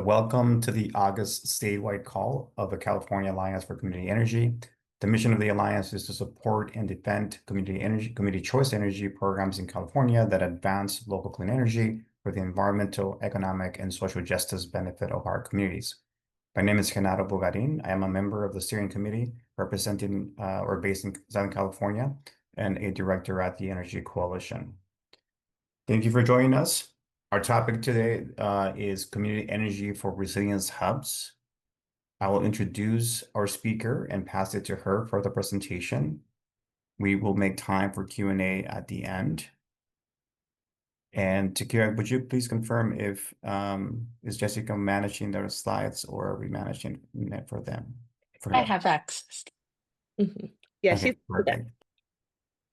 Welcome to the August statewide call of the California Alliance for Community Energy. The mission of the Alliance is to support and defend community choice energy programs in California that advance local clean energy for the environmental, economic, and social justice benefit of our communities. My name is Genaro Bogarin. I am a member of the steering committee representing or based in Southern California and a director at the Energy Coalition. Thank you for joining us. Our topic today is community energy for resilience hubs. I will introduce our speaker and pass it to her for the presentation. We will make time for Q&A at the end. And Takira, would you please confirm if is Jessica managing their slides or are we managing it for them? I have access. Yeah, Okay, she's perfect.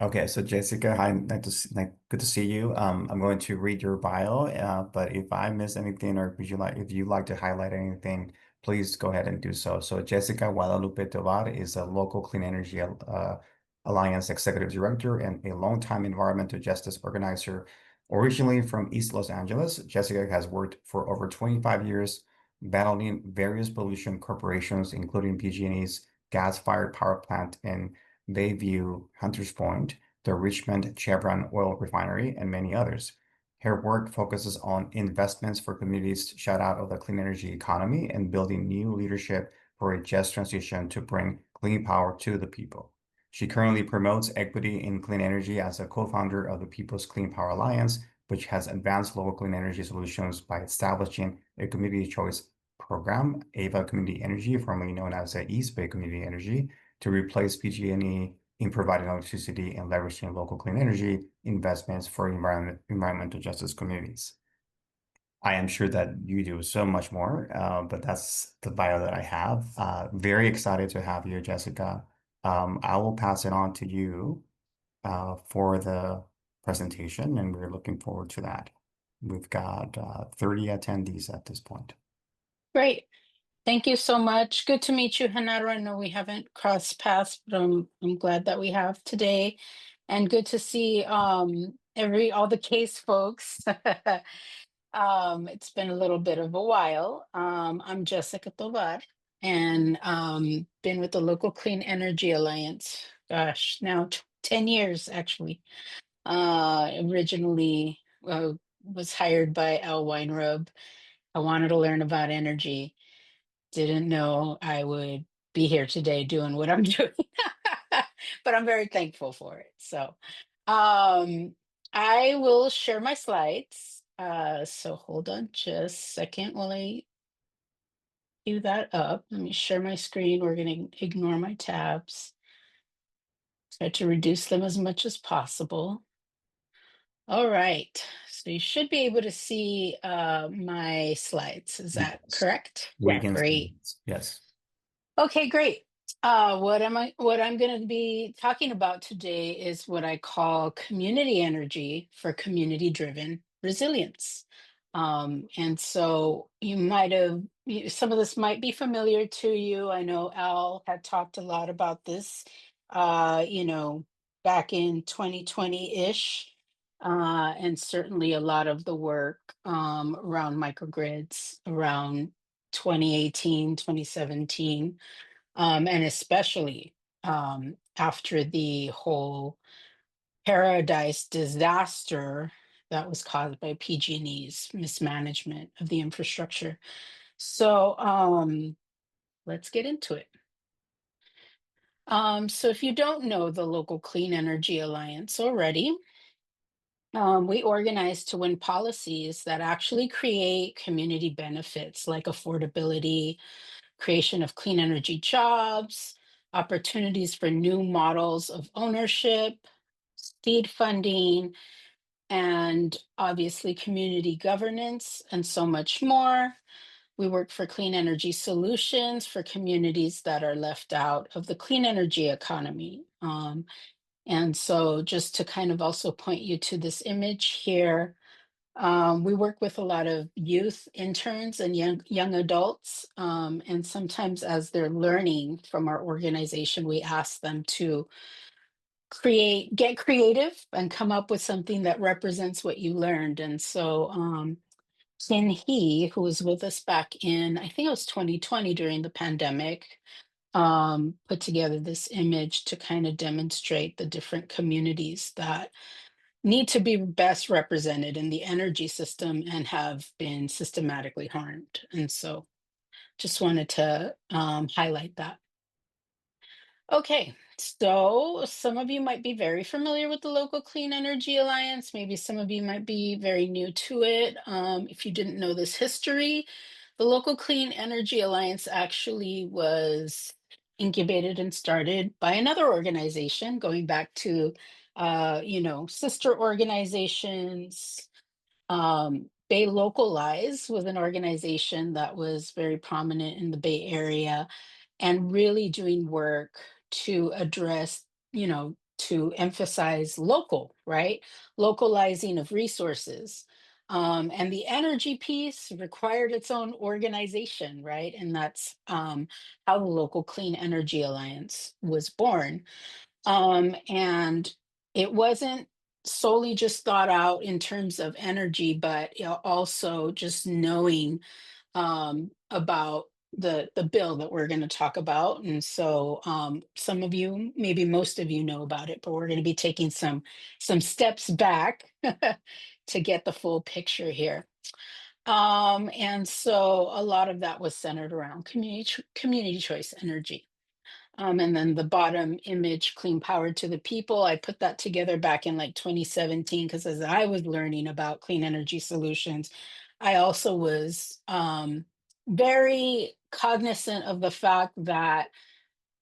Okay, so Jessica, hi, good to see you. I'm going to read your bio, but if I miss anything or if you'd like to highlight anything, please go ahead and do so. So Jessica Guadalupe Tovar is a local clean energy Alliance executive director and a longtime environmental justice organizer. Originally from East Los Angeles, Jessica has worked for over 25 years, battling various pollution corporations, including PG&E's gas-fired power plant in Bayview, Hunters Point, the Richmond Chevron oil refinery, and many others. Her work focuses on investments for communities shut out of the clean energy economy and building new leadership for a just transition to bring clean power to the people. She currently promotes equity in clean energy as a co-founder of the People's Clean Power Alliance, which has advanced local clean energy solutions by establishing a community choice program, AVA Community Energy, formerly known as the East Bay Community Energy, to replace PG&E in providing electricity and leveraging local clean energy investments for environmental justice communities. I am sure that you do so much more, but that's the bio that I have. Very excited to have you, Jessica. I will pass it on to you for the presentation, and we're looking forward to that. We've got 30 attendees at this point. Great. Thank you so much. Good to meet you, Genaro. I know we haven't crossed paths, but I'm glad that we have today. And good to see all the case folks. It's been a little bit of a while. I'm Jessica Tovar and been with the Local Clean Energy Alliance, gosh, now 10 years actually. Originally was hired by Al Weinrub. I wanted to learn about energy. Didn't know I would be here today doing what I'm doing, but I'm very thankful for it. So I will share my slides. So hold on just a second while I do that up. Let me share my screen. We're going to ignore my tabs. Try to reduce them as much as possible. All right. So you should be able to see my slides. Is that correct? We Yeah, can great. Yes. Okay, great. What I'm going to be talking about today is what I call community energy for community-driven resilience. And so some of this might be familiar to you. I know Al had talked a lot about this, back in 2020-ish. And certainly a lot of the work around microgrids around 2018, 2017, and especially after the whole Paradise disaster that was caused by PG&E's mismanagement of the infrastructure. So let's get into it. So if you don't know the Local Clean Energy Alliance already, we organize to win policies that actually create community benefits like affordability, creation of clean energy jobs, opportunities for new models of ownership, seed funding, and obviously community governance, and so much more. We work for clean energy solutions for communities that are left out of the clean energy economy. And so just to kind of also point you to this image here, we work with a lot of youth interns and young adults. And sometimes as they're learning from our organization, we ask them to get creative and come up with something that represents what you learned. And so Kin He, who was with us back in, I think it was 2020 during the pandemic, put together this image to kind of demonstrate the different communities that need to be best represented in the energy system and have been systematically harmed. And so just wanted to highlight that. Okay, so some of you might be very familiar with the local Clean Energy Alliance. Maybe some of you might be very new to it. If you didn't know this history, the local Clean Energy Alliance actually was incubated and started by another organization, going back to, sister organizations. Bay Localize was an organization that was very prominent in the Bay Area and really doing work to address, to emphasize local, right? Localizing of resources. And the energy piece required its own organization, right? And that's how the local Clean Energy Alliance was born. And it wasn't solely just thought out in terms of energy, but also just knowing about the bill that we're going to talk about. And so some of you, maybe most of you know about it, but we're going to be taking some steps back to get the full picture here. And so a lot of that was centered around community choice energy. And then the bottom image, clean power to the people, I put that together back in like 2017 because as I was learning about clean energy solutions, I also was very cognizant of the fact that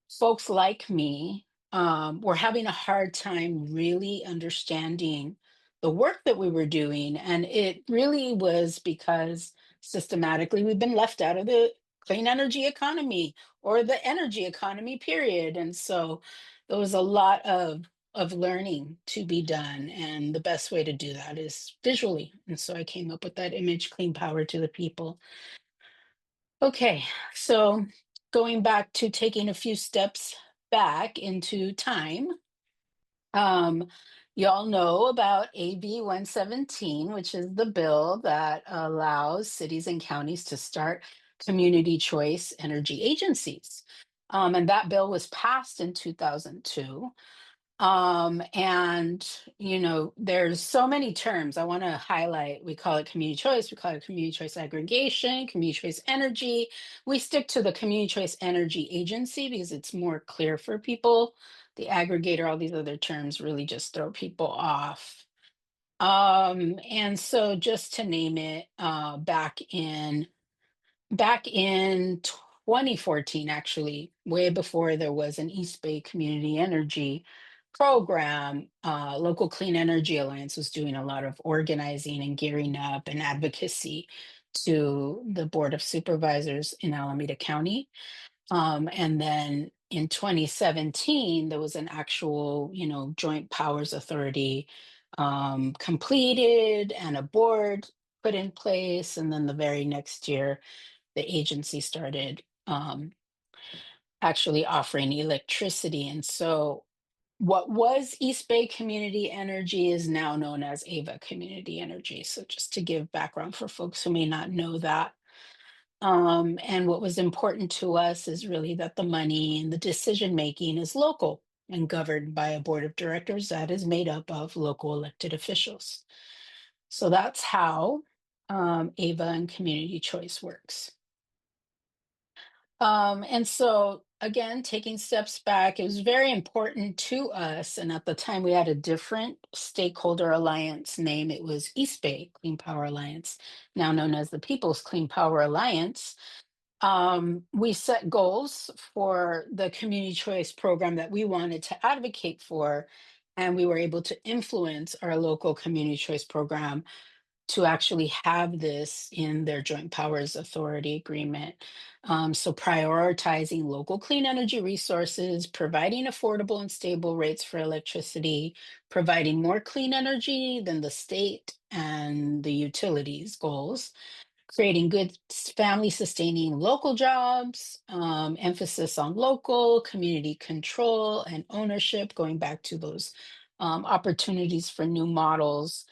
folks like me were having a hard time really understanding the work that we were doing. And it really was because systematically we've been left out of the clean energy economy or the energy economy, period. And so there was a lot of learning to be done. And the best way to do that is visually. And so I came up with that image, clean power to the people. Okay, so going back to taking a few steps back into time, um, y'all know about AB 117, which is the bill that allows cities and counties to start community choice energy agencies. And that bill was passed in 2002. And there's so many terms I want to highlight. We call it community choice, we call it community choice aggregation, community choice energy. We stick to the community choice energy agency because it's more clear for people. The aggregator, all these other terms really just throw people off. And so just to name it, back in 2014, actually, way before there was an East Bay Community Energy program, local Clean Energy Alliance was doing a lot of organizing and gearing up and advocacy to the Board of Supervisors in Alameda County. And then in 2017, there was an actual, Joint Powers Authority completed and a board put in place. And then the very next year, the agency started actually offering electricity. And so what was East Bay Community Energy is now known as Ava Community Energy. So just to give background for folks who may not know that. And what was important to us is really that the money and the decision making is local and governed by a board of directors that is made up of local elected officials. So that's how Ava and Community Choice works. And so again, taking steps back, it was very important to us. And at the time, we had a different stakeholder alliance name. It was East Bay Clean Power Alliance, now known as the People's Clean Power Alliance. We set goals for the community choice program that we wanted to advocate for, and we were able to influence our local community choice program to actually have this in their joint powers authority agreement. So prioritizing local clean energy resources, providing affordable and stable rates for electricity, providing more clean energy than the state and the utilities goals, creating good family sustaining local jobs, emphasis on local community control and ownership, going back to those opportunities for new models,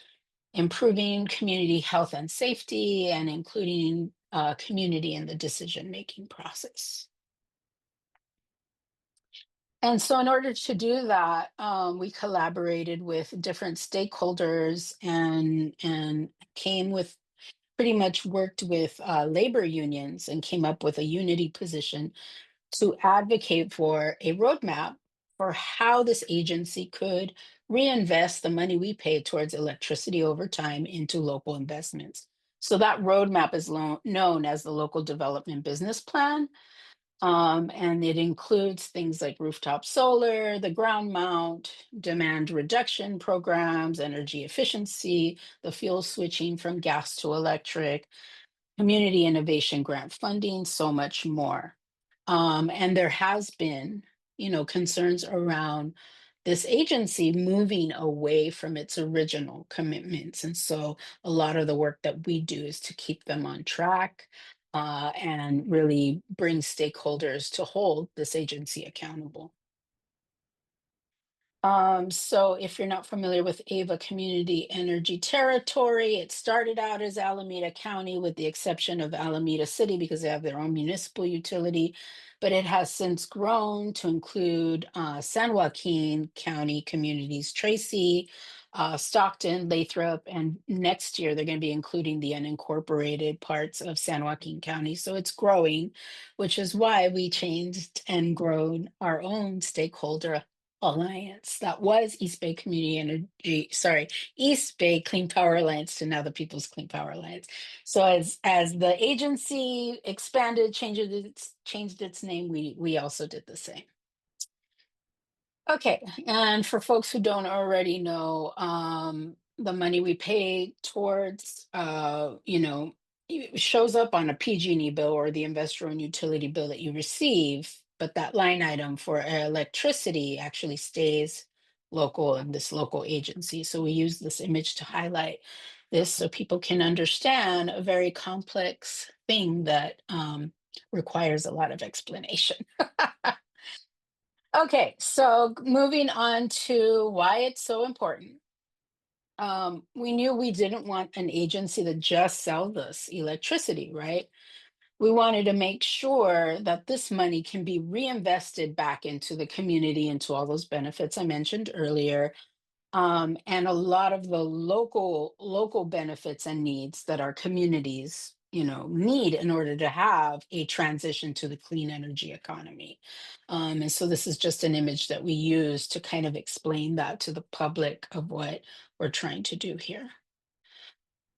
improving community health and safety, and including community in the decision-making process. And so, in order to do that, we collaborated with different stakeholders and came with pretty much worked with labor unions and came up with a unity position to advocate for a roadmap for how this agency could reinvest the money we pay towards electricity over time into local investments. So that roadmap is known as the Local Development Business Plan. And it includes things like rooftop solar, the ground mount, demand reduction programs, energy efficiency, the fuel switching from gas to electric, community innovation grant funding, so much more. And there has been, concerns around this agency moving away from its original commitments. And so a lot of the work that we do is to keep them on track and really bring stakeholders to hold this agency accountable. So if you're not familiar with Ava Community Energy Territory, it started out as Alameda County with the exception of Alameda City because they have their own municipal utility, but it has since grown to include San Joaquin County communities, Tracy, Stockton, Lathrop, and next year they're going to be including the unincorporated parts of San Joaquin County. So it's growing, which is why we changed and grown our own stakeholder alliance that was East Bay Community Energy, sorry, East Bay Clean Power Alliance to now the People's Clean Power Alliance. So as the agency expanded, changed its name, we also did the same. Okay, and for folks who don't already know, the money we pay towards, it shows up on a PG&E bill or the investor-owned utility bill that you receive, but that line item for electricity actually stays local in this local agency. So we use this image to highlight this so people can understand a very complex thing that requires a lot of explanation. Okay, so moving on to why it's so important. We knew we didn't want an agency that just sells us electricity, right? We wanted to make sure that this money can be reinvested back into the community, into all those benefits I mentioned earlier, and a lot of the local benefits and needs that our communities need in order to have a transition to the clean energy economy. And so this is just an image that we use to kind of explain that to the public of what we're trying to do here.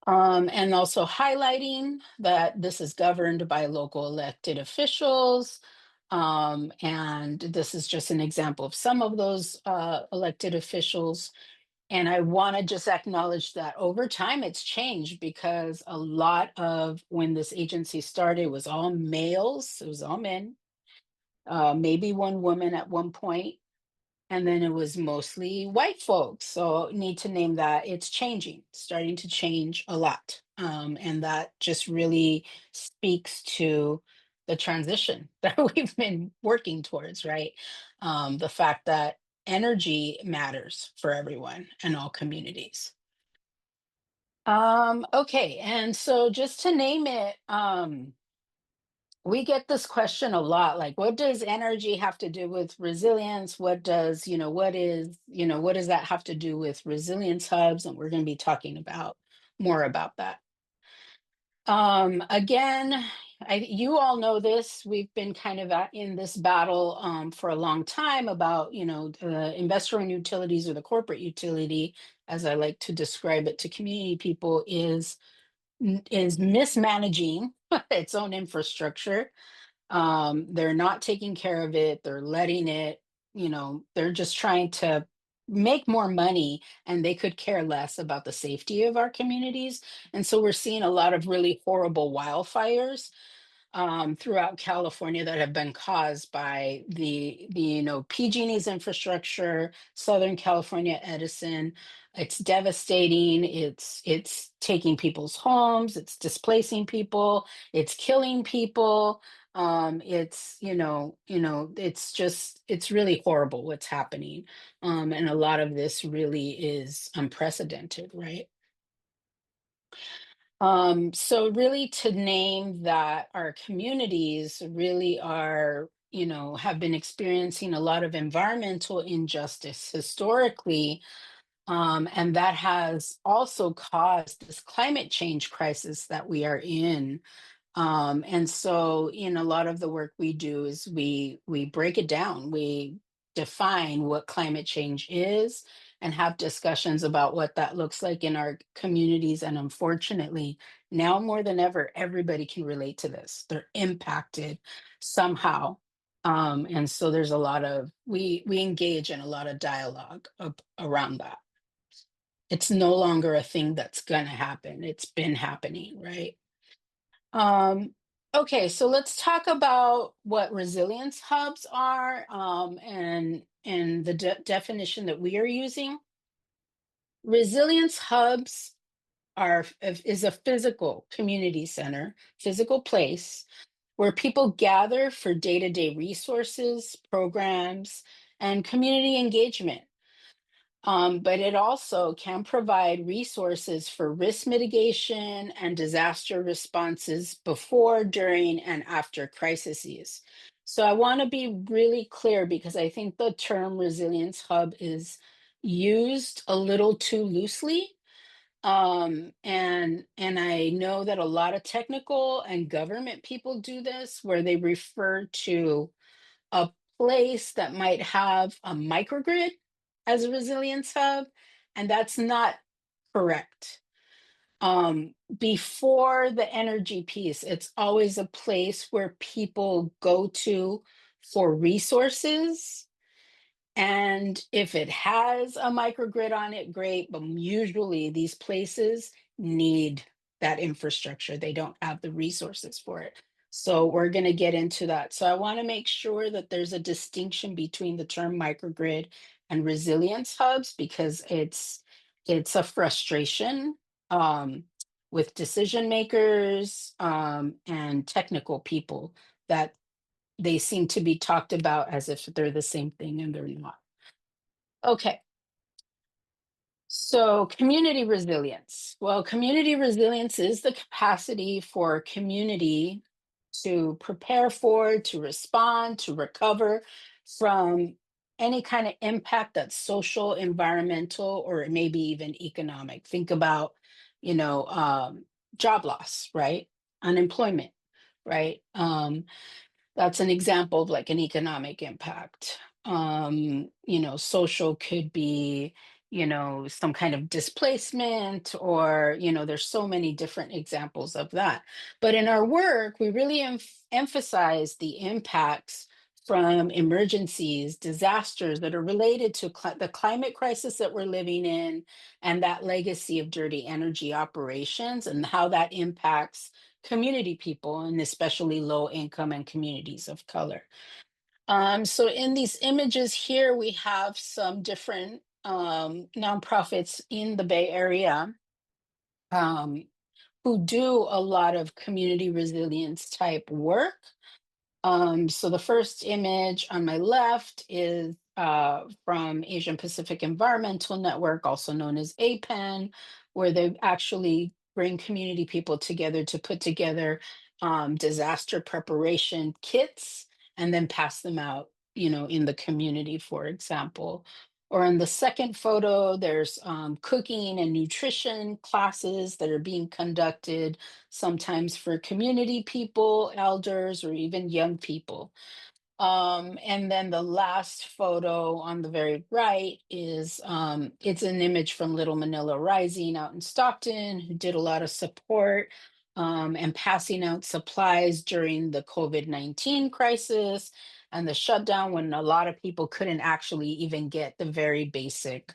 And also highlighting that this is governed by local elected officials. And this is just an example of some of those elected officials. And I want to just acknowledge that over time it's changed because a lot of when this agency started was all males, it was all men, maybe one woman at one point, and then it was mostly white folks. So need to name that it's changing, starting to change a lot. And that just really speaks to the transition that we've been working towards, right? The fact that energy matters for everyone and all communities. Okay, and so just to name it, we get this question a lot, like, what does energy have to do with resilience? What does, what does that have to do with resilience hubs? And we're going to be talking about more about that. Again, you all know this. We've been kind of in this battle for a long time about, the investor-owned utilities or the corporate utility, as I like to describe it to community people, is mismanaging its own infrastructure. They're not taking care of it. They're letting it, they're just trying to make more money and they could care less about the safety of our communities. And so we're seeing a lot of really horrible wildfires throughout California that have been caused by the PG&E's infrastructure, Southern California Edison. It's devastating. It's taking people's homes. It's displacing people. It's killing people. It's really horrible what's happening. And a lot of this really is unprecedented, right? So really to name that our communities really are, have been experiencing a lot of environmental injustice historically, and that has also caused this climate change crisis that we are in. And so in a lot of the work we do is we break it down. We define what climate change is and have discussions about what that looks like in our communities. And unfortunately, now more than ever, everybody can relate to this. They're impacted somehow. And so there's a lot of we engage in a lot of dialogue around that. It's no longer a thing that's gonna happen. It's been happening, right? Um, okay, so let's talk about what resilience hubs are, and the definition that we are using. Resilience hubs is a physical community center, physical place where people gather for day-to-day resources, programs, and community engagement. But it also can provide resources for risk mitigation and disaster responses before, during, and after crises. So I want to be really clear because I think the term resilience hub is used a little too loosely. And I know that a lot of technical and government people do this where they refer to a place that might have a microgrid as a resilience hub, and that's not correct. Before the energy piece, it's always a place where people go to for resources, and if it has a microgrid on it, great, but usually these places need that infrastructure. They don't have the resources for it. So we're going to get into that. So I want to make sure that there's a distinction between the term microgrid and resilience hubs because it's a frustration um, with decision makers and technical people that they seem to be talked about as if they're the same thing and they're not. Okay, so community resilience. Well, community resilience is the capacity for a community to prepare for, to respond, to recover from any kind of impact that's social, environmental, or maybe even economic. Think about, you know, um, job loss, right? Unemployment, right? That's an example of like an economic impact. Social could be, some kind of displacement or, there's so many different examples of that. But in our work, we really emphasize the impacts from emergencies, disasters that are related to the climate crisis that we're living in and that legacy of dirty energy operations and how that impacts community people and especially low income and communities of color. So in these images here, we have some different nonprofits in the Bay Area um, who do a lot of community resilience type work. So the first image on my left is from Asian Pacific Environmental Network, also known as APEN, where they actually bring community people together to put together disaster preparation kits and then pass them out, in the community, for example. Or in the second photo, there's cooking and nutrition classes that are being conducted sometimes for community people, elders, or even young people. And then the last photo on the very right is it's an image from Little Manila Rising out in Stockton, who did a lot of support and passing out supplies during the COVID-19 crisis and the shutdown when a lot of people couldn't actually even get the very basic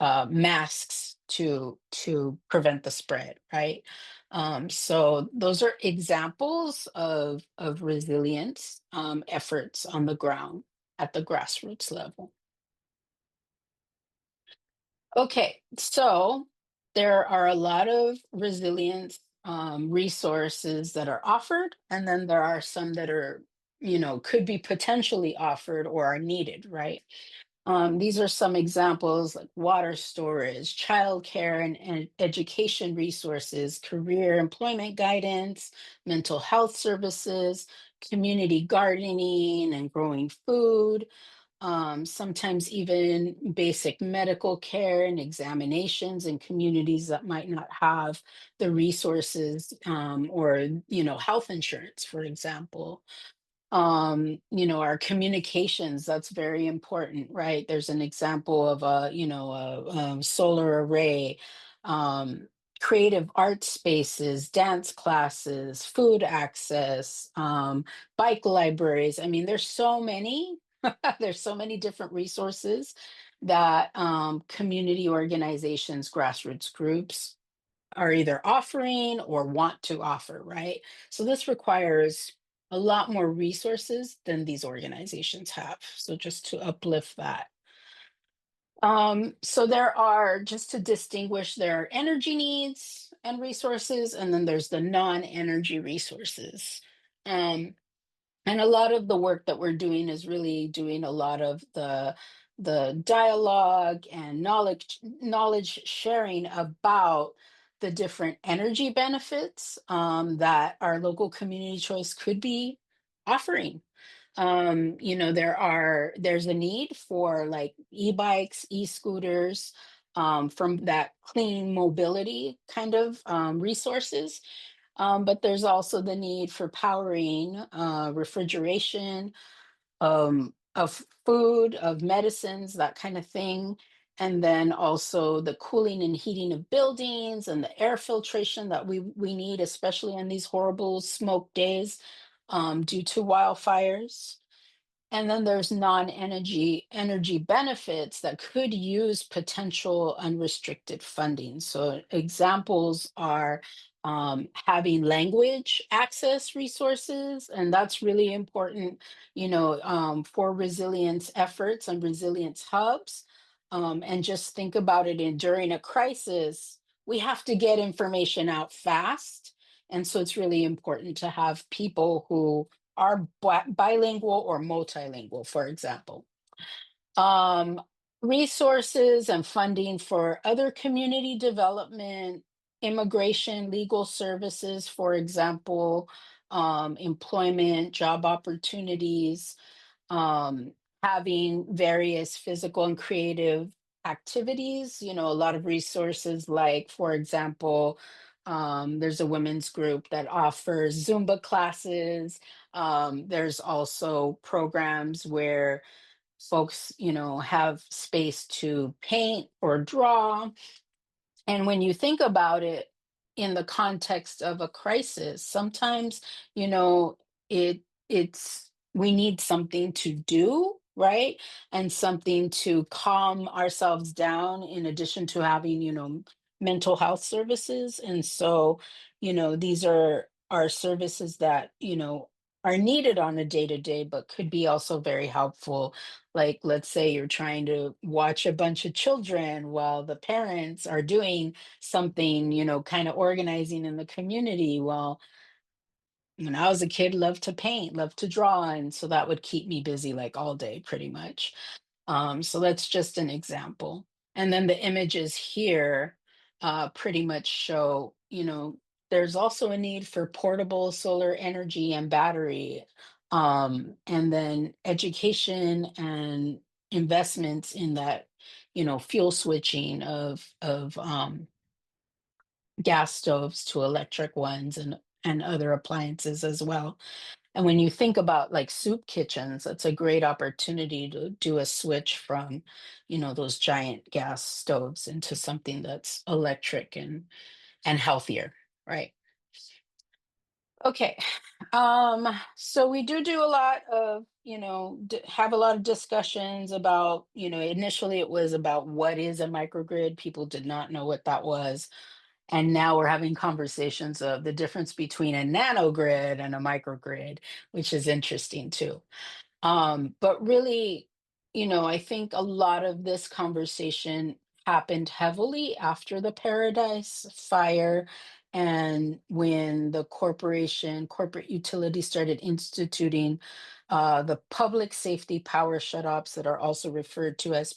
masks to prevent the spread, right? So those are examples of resilience efforts on the ground at the grassroots level. Okay, so there are a lot of resilience resources that are offered, and then there are some that are, could be potentially offered or are needed, right? These are some examples like water storage, childcare and education resources, career employment guidance, mental health services, community gardening and growing food, sometimes even basic medical care and examinations in communities that might not have the resources or, health insurance, for example. Our communications, that's very important, right? There's an example of a solar array, um creative art spaces, dance classes, food access, bike libraries. I mean, there's so many there's so many different resources that community organizations, grassroots groups are either offering or want to offer, right? So this requires a lot more resources than these organizations have. So just to uplift that. So there are, just to distinguish, there are energy needs and resources, and then there's the non-energy resources. Um, and a lot of the work that we're doing is really doing a lot of the dialogue and knowledge sharing about the different energy benefits that our local community choice could be offering. There's a need for like e-bikes, e-scooters, from that clean mobility kind of resources, but there's also the need for powering, refrigeration, of food, of medicines, that kind of thing. And then also the cooling and heating of buildings and the air filtration that we need, especially in these horrible smoke days, due to wildfires. And then there's non-energy benefits that could use potential unrestricted funding. So examples are having language access resources, and that's really important, for resilience efforts and resilience hubs. And just think about it, during a crisis, we have to get information out fast. And so it's really important to have people who are bilingual or multilingual, for example. Um, Resources and funding for other community development, immigration, legal services, for example, employment, job opportunities, um, having various physical and creative activities, a lot of resources, like, for example, there's a women's group that offers Zumba classes. There's also programs where folks, have space to paint or draw. And when you think about it in the context of a crisis, sometimes, you know, it's we need something to do, right? And something to calm ourselves down in addition to having, mental health services. And so, these are services that, are needed on a day to day, but could be also very helpful. Like, let's say you're trying to watch a bunch of children while the parents are doing something, kind of organizing in the community. Well, when I was a kid, loved to paint, loved to draw, and so that would keep me busy like all day pretty much. So that's just an example. And then the images here pretty much show, there's also a need for portable solar energy and battery, and then education and investments in that, fuel switching of gas stoves to electric ones, and other appliances as well. And when you think about like soup kitchens, that's a great opportunity to do a switch from, those giant gas stoves into something that's electric and healthier, right? Okay. So we do a lot of, have a lot of discussions about, initially it was about what is a microgrid. People did not know what that was. And now we're having conversations of the difference between a nanogrid and a microgrid, which is interesting too. But really, I think a lot of this conversation happened heavily after the Paradise Fire And when the corporate utility started instituting the public safety power shutoffs that are also referred to as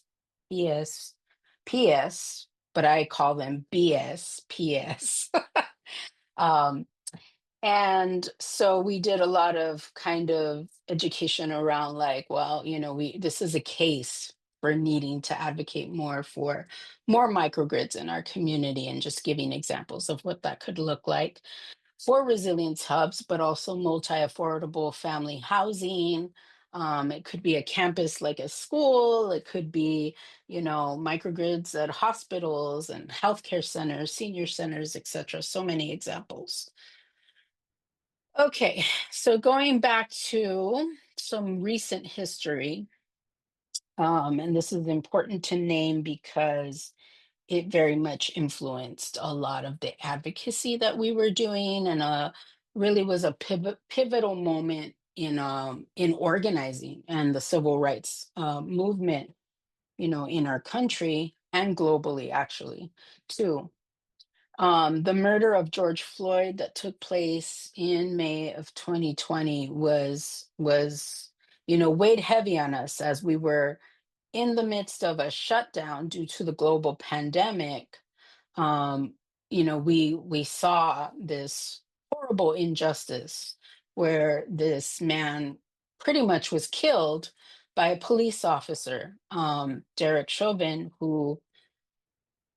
PS, but I call them PS. um, and so we did a lot of kind of education around like, well, this is a case for needing to advocate more for more microgrids in our community and just giving examples of what that could look like for resilience hubs, but also multi-affordable family housing. It could be a campus like a school. It could be, microgrids at hospitals and healthcare centers, senior centers, etc. So many examples. Okay, so going back to some recent history, and this is important to name because it very much influenced a lot of the advocacy that we were doing, and really was a pivotal moment in organizing and the civil rights movement, in our country and globally, actually, too. The murder of George Floyd that took place in May of 2020 was weighed heavy on us as we were in the midst of a shutdown due to the global pandemic. um, we saw this horrible injustice where this man pretty much was killed by a police officer, Derek Chauvin, who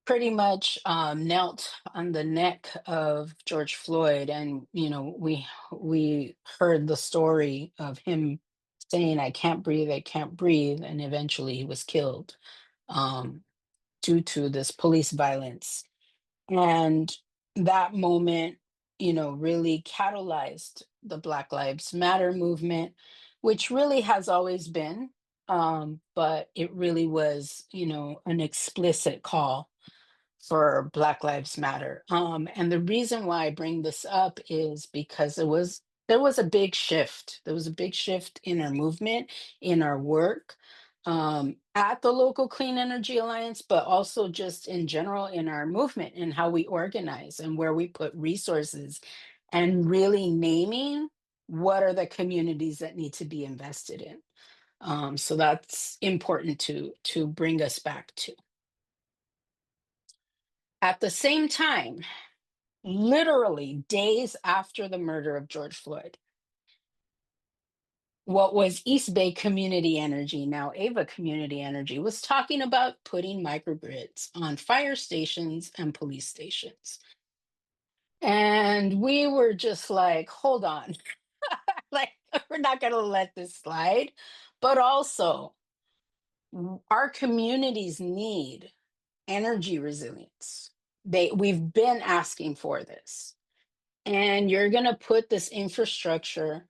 pretty much knelt on the neck of George Floyd, and we heard the story of him saying, I can't breathe," and eventually he was killed um, due to this police violence. And that moment, really catalyzed the Black Lives Matter movement, which really has always been, but it really was, an explicit call for Black Lives Matter. And the reason why I bring this up is because there was a big shift. There was a big shift in our movement, in our work, at the local Clean Energy Alliance, but also just in general in our movement and how we organize and where we put resources, and really naming what are the communities that need to be invested in. So that's important to bring us back to. At the same time, literally days after the murder of George Floyd, what was East Bay Community Energy, now Ava Community Energy, was talking about putting microgrids on fire stations and police stations. And we were just like, hold on, like, we're not going to let this slide. But also, our communities need energy resilience. We've been asking for this. And you're going to put this infrastructure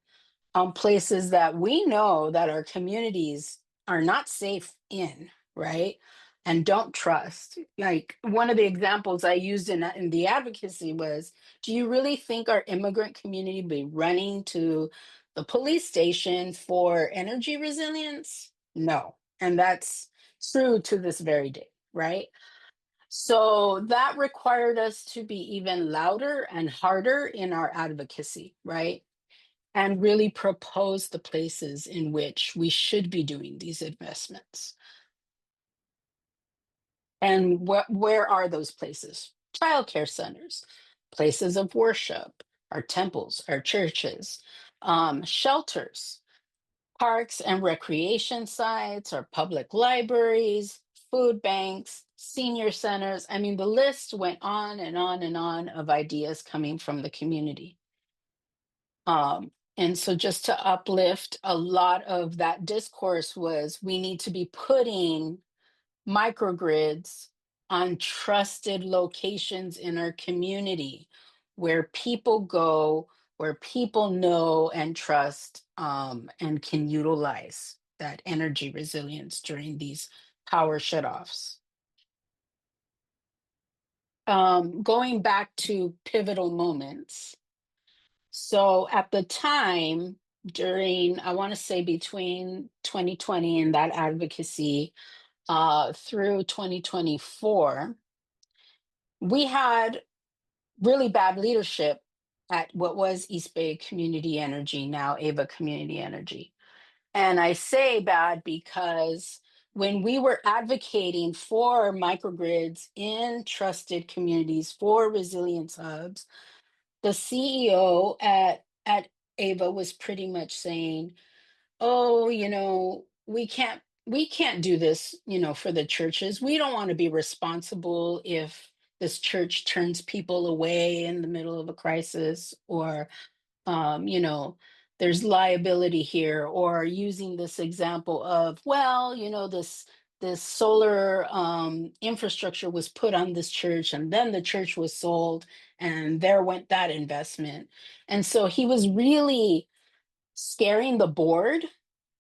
on places that we know that our communities are not safe in, right? And don't trust. Like, one of the examples I used in the advocacy was, do you really think our immigrant community be running to the police station for energy resilience? No. And that's true to this very day, right? So that required us to be even louder and harder in our advocacy, right? And really propose the places in which we should be doing these investments. And where are those places? Childcare centers, places of worship, our temples, our churches, shelters, parks and recreation sites, our public libraries, food banks, senior centers. I mean, the list went on and on and on of ideas coming from the community. And so just to uplift, a lot of that discourse was, we need to be putting microgrids on trusted locations in our community where people go, where people know and trust, and can utilize that energy resilience during these power shutoffs. Going back to pivotal moments. So at the time, during, I want to say between 2020 and that advocacy, through 2024, we had really bad leadership at what was East Bay Community Energy, now Ava Community Energy. And I say bad because when we were advocating for microgrids in trusted communities for resilience hubs, the CEO at Ava was pretty much saying, "Oh, we can't do this, for the churches. We don't want to be responsible if this church turns people away in the middle of a crisis, or um, you know, there's liability here," or using this example of, well, this solar infrastructure was put on this church and then the church was sold and there went that investment. And so he was really scaring the board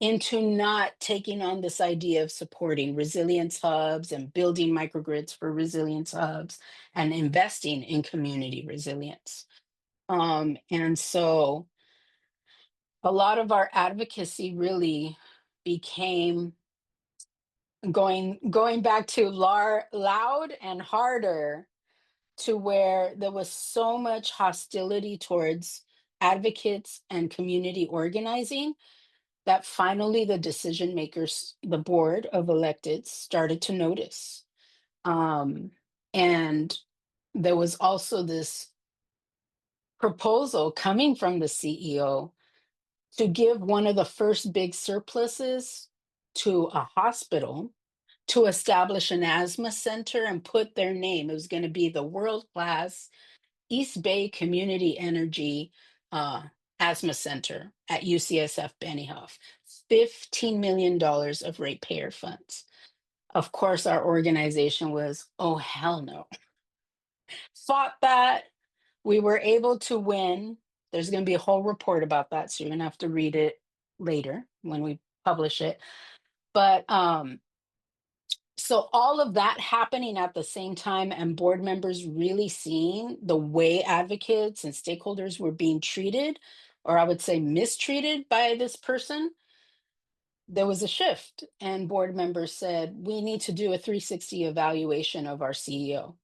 into not taking on this idea of supporting resilience hubs and building microgrids for resilience hubs and investing in community resilience. And so a lot of our advocacy really became going back to loud and harder, to where there was so much hostility towards advocates and community organizing that finally the decision makers, the board of electeds, started to notice. Um, and there was also this proposal coming from the CEO to give one of the first big surpluses to a hospital to establish an asthma center and put their name. It was going to be the world class East Bay Community Energy uh, Asthma Center at UCSF Benioff. $15 million of ratepayer funds. Of course, our organization was, oh, hell no. Fought that. We were able to win. There's going to be a whole report about that, so you're going to have to read it later when we publish it. But so all of that happening at the same time, and board members really seeing the way advocates and stakeholders were being treated, or I would say mistreated by this person, there was a shift. And board members said, we need to do a 360 evaluation of our CEO.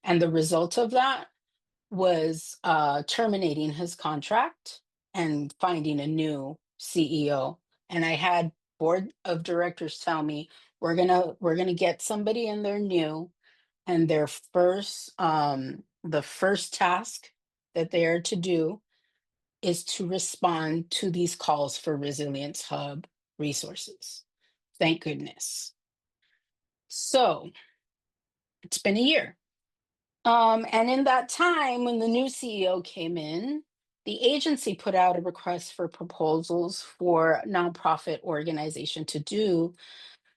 And the result of that was terminating his contract and finding a new CEO. And I had board of directors tell me, we're gonna get somebody in there new, and their first the first task that they are to do is to respond to these calls for resilience hub resources. Thank goodness. So it's been a year. And in that time, when the new CEO came in, the agency put out a request for proposals for nonprofit organization to do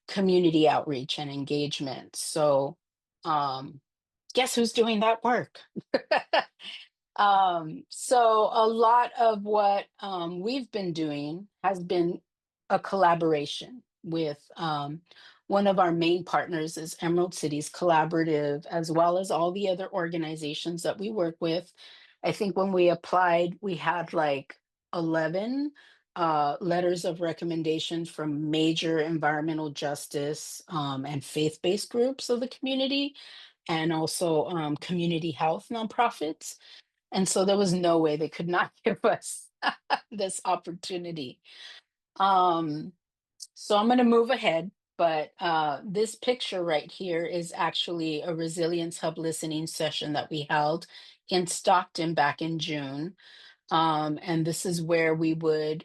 community outreach and engagement. So, um, guess who's doing that work? So a lot of what we've been doing has been a collaboration with one of our main partners is Emerald Cities Collaborative, as well as all the other organizations that we work with. I think when we applied, we had like 11 letters of recommendation from major environmental justice and faith-based groups of the community, and also community health nonprofits. And so there was no way they could not give us this opportunity. Um, so I'm going to move ahead, but this picture right here is actually a Resilience Hub listening session that we held in Stockton back in June. And this is where we would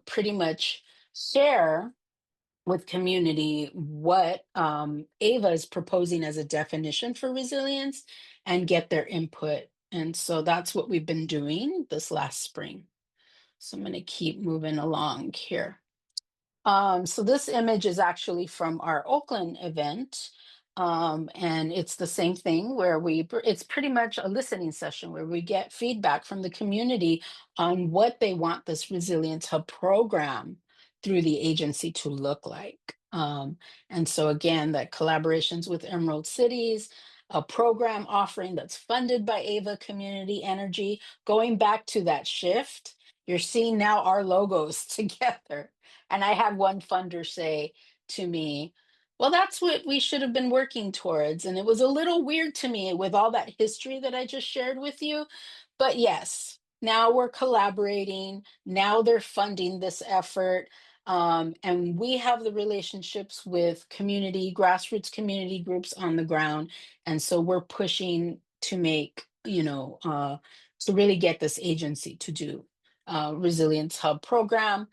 pretty much share with community what Ava is proposing as a definition for resilience and get their input. And so that's what we've been doing this last spring. So I'm going to keep moving along here. So this image is actually from our Oakland event. And it's the same thing where it's pretty much a listening session where we get feedback from the community on what they want this Resilience Hub program through the agency to look like. And so again, that collaborations with Emerald Cities, a program offering that's funded by Ava Community Energy, going back to that shift, you're seeing now our logos together. And I had one funder say to me, Well, that's what we should have been working towards. And it was a little weird to me with all that history that I just shared with you. But yes, now we're collaborating. Now they're funding this effort. And we have the relationships with community, grassroots community groups on the ground. And so we're pushing to make, to really get this agency to do Resilience Hub program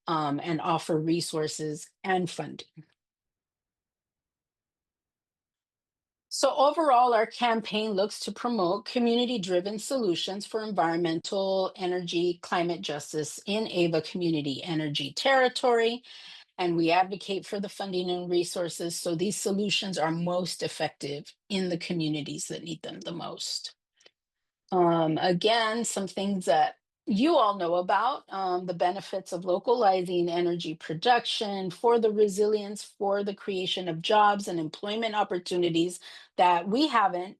and offer resources and funding. So overall, our campaign looks to promote community-driven solutions for environmental, energy, climate justice in Ava Community Energy Territory, and we advocate for the funding and resources so these solutions are most effective in the communities that need them the most. Again, some things that you all know about the benefits of localizing energy production for the resilience, for the creation of jobs and employment opportunities that we haven't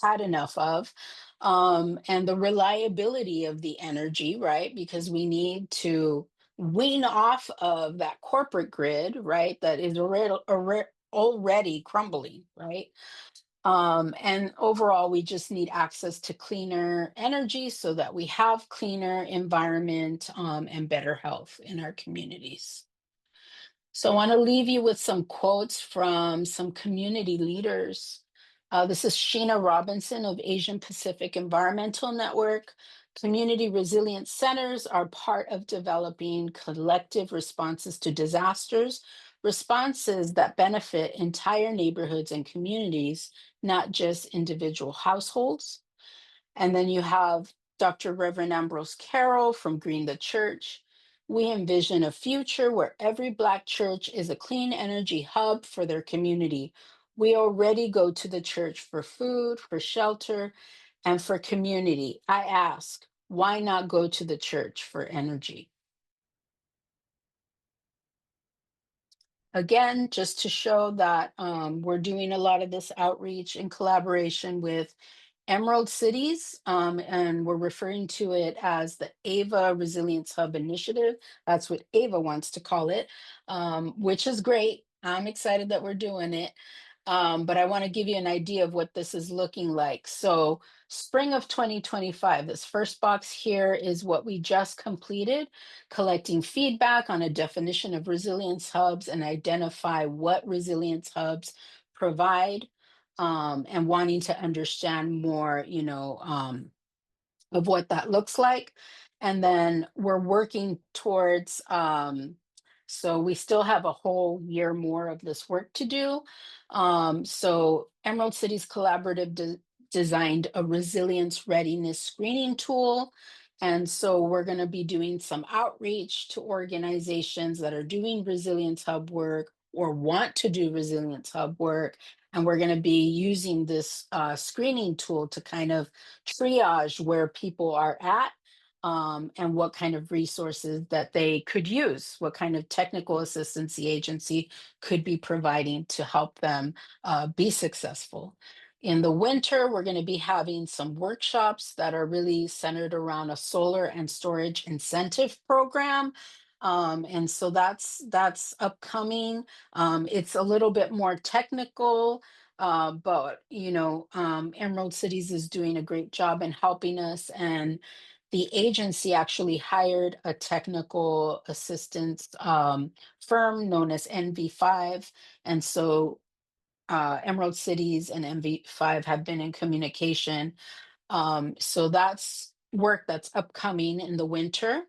had enough of, and the reliability of the energy, right? Because we need to wean off of that corporate grid, right? That is already crumbling, right? And overall, we just need access to cleaner energy so that we have cleaner environment and better health in our communities. So I want to leave you with some quotes from some community leaders. This is Sheena Robinson of Asian Pacific Environmental Network. Community resilience centers are part of developing collective responses to disasters, responses that benefit entire neighborhoods and communities, not just individual households. And then you have Dr. Reverend Ambrose Carroll from Green the Church. We envision a future where every Black church is a clean energy hub for their community. We already go to the church for food, for shelter, and for community. I ask, why not go to the church for energy? Again, just to show that we're doing a lot of this outreach in collaboration with Emerald Cities, and we're referring to it as the AVA Resilience Hub Initiative. That's what AVA wants to call it, which is great. I'm excited that we're doing it. But I want to give you an idea of what this is looking like. So, spring of 2025, this first box here is what we just completed, collecting feedback on a definition of resilience hubs and identify what resilience hubs provide, and wanting to understand more, of what that looks like. And then we're working towards, so we still have a whole year more of this work to do. So Emerald Cities Collaborative designed a resilience readiness screening tool. And so we're going to be doing some outreach to organizations that are doing Resilience Hub work or want to do Resilience Hub work. And we're going to be using this screening tool to kind of triage where people are at, and what kind of resources that they could use, what kind of technical assistance the agency could be providing to help them be successful. In the winter, we're going to be having some workshops that are really centered around a solar and storage incentive program. And so that's upcoming. It's a little bit more technical, but Emerald Cities is doing a great job in helping us, and the agency actually hired a technical assistance firm known as NV5, and so Emerald Cities and NV5 have been in communication. So that's work that's upcoming in the winter.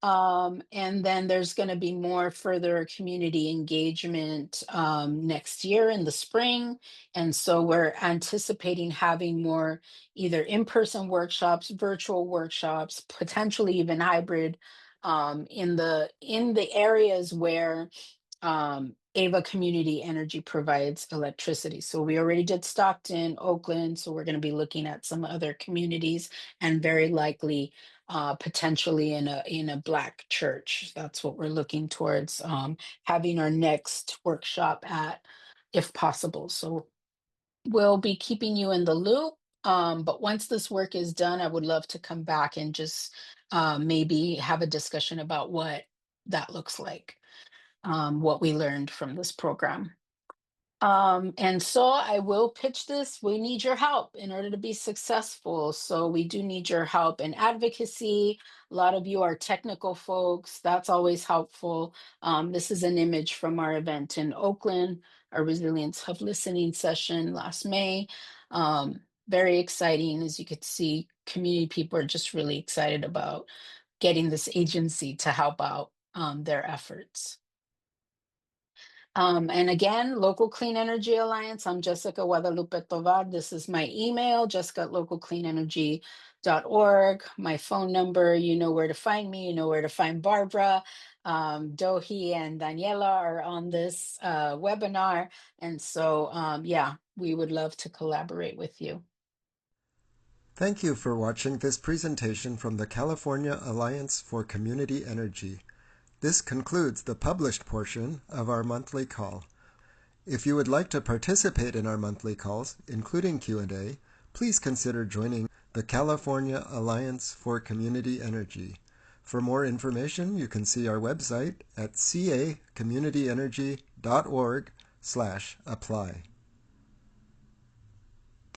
And then there's going to be more further community engagement next year in the spring. And so we're anticipating having more either in-person workshops, virtual workshops, potentially even hybrid, in the areas where Ava Community Energy provides electricity. So we already did Stockton, Oakland. So we're going to be looking at some other communities and very likely potentially in a Black church. That's what we're looking towards having our next workshop at, if possible. So we'll be keeping you in the loop. But once this work is done, I would love to come back and just maybe have a discussion about what that looks like, what we learned from this program. And so I will pitch this. We need your help in order to be successful. So we do need your help in advocacy. A lot of you are technical folks. That's always helpful. This is an image from our event in Oakland, our Resilience Hub listening session last May. Very exciting. As you could see, community people are just really excited about getting this agency to help out their efforts. And again, Local Clean Energy Alliance, I'm Jessica Guadalupe Tovar. This is my email, jessica@localcleanenergy.org. My phone number, you know where to find me, you know where to find Barbara. Dohi and Daniela are on this webinar. And so, yeah, we would love to collaborate with you. Thank you for watching this presentation from the California Alliance for Community Energy. This concludes the published portion of our monthly call. If you would like to participate in our monthly calls, including Q&A, please consider joining the California Alliance for Community Energy. For more information, you can see our website at cacommunityenergy.org/apply.